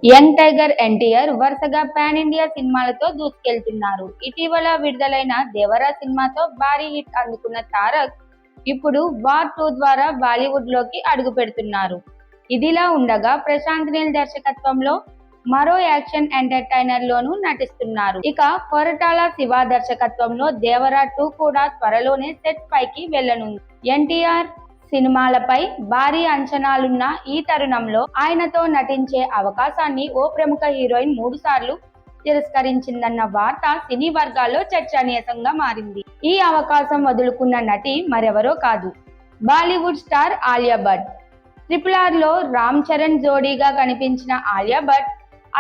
Young tiger NTR వరుసగా pan India సినిమాలతో దూసుకెళ్తున్నారు. ఇటీవల విడుదలైన దేవరా సినిమాతో భారీ హిట్ అందుకున్న తారక్ ఇప్పుడు వార్ 2 ద్వారా బాలీవుడ్ లోకి అడుగు పెడుతున్నారు. ఇదిలా ఉండగా ప్రశాంత్ నీల్ దర్శకత్వంలో మరో యాక్షన్ ఎంటర్టైనర్ లోనూ నటిస్తున్నారు. ఇక కొరటాల శివ దర్శకత్వంలో దేవరా 2 కూడా త్వరలోనే సెట్ పైకి వెళ్లనుంది. ఎన్టీఆర్ సినిమాలపై భారీ అంచనాలున్న ఈ తరుణంలో ఆయనతో నటించే అవకాశాన్ని ఓ ప్రముఖ హీరోయిన్ 3 సార్లు తిరస్కరించిందన్న వార్త సినీ వర్గాల్లో చర్చనీయాంశంగా మారింది. ఈ అవకాశం వదులుకున్న నటి మరెవరో కాదు, బాలీవుడ్ స్టార్ ఆలియా భట్. RRR లో రామ్ చరణ్ జోడీగా కనిపించిన ఆలియా భట్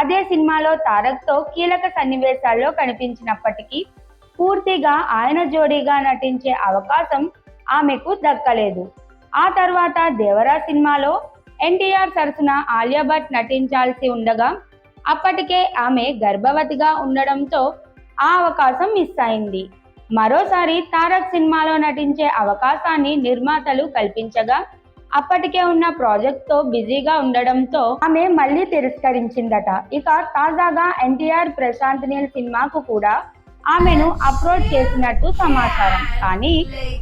అదే సినిమాలో తారక్ తో కీలక సన్నివేశాల్లో కనిపించినప్పటికీ పూర్తిగా ఆయన జోడీగా నటించే అవకాశం ఆమెకు దక్కలేదు. ఆ తర్వాత దేవరా సినిమాలో ఎన్టీఆర్ సరసన ఆలియా భట్ నటించాల్సి ఉండగా అప్పటికే ఆమె గర్భవతిగా ఉండడంతో ఆ అవకాశం మిస్ అయింది. మరోసారి తారక్ సినిమాలో నటించే అవకాశాన్ని నిర్మాతలు కల్పించగా అప్పటికే ఉన్న ప్రాజెక్ట్తో బిజీగా ఉండడంతో ఆమె మళ్లీ తిరస్కరించిందట. ఇక తాజాగా ఎన్టీఆర్ ప్రశాంత్ నీల్ సినిమాకు కూడా ఆమెను అప్రోచ్ చేసినట్టు సమాచారం. కానీ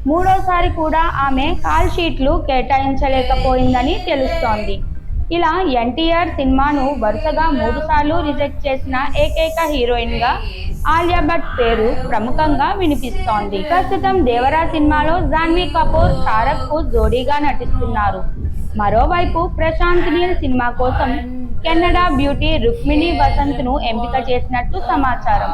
మూడోసారి కూడా ఆమె కాల్ షీట్లు కేటాయించలేకపోయిందని తెలుస్తోంది. ఇలా ఎన్టీఆర్ సినిమాను వరుసగా 3 సార్లు రిజెక్ట్ చేసిన ఏకైక హీరోయిన్ గా ఆలియా భట్ పేరు ప్రముఖంగా వినిపిస్తోంది. ప్రస్తుతం దేవరా సినిమాలో జాన్వీ కపూర్ తారక్ కు జోడీగా నటిస్తున్నారు. మరోవైపు ప్రశాంత్ నీల్ సినిమా కోసం కెనడా బ్యూటీ రుక్మిణి వసంత్ ను ఎంపిక చేసినట్టు సమాచారం.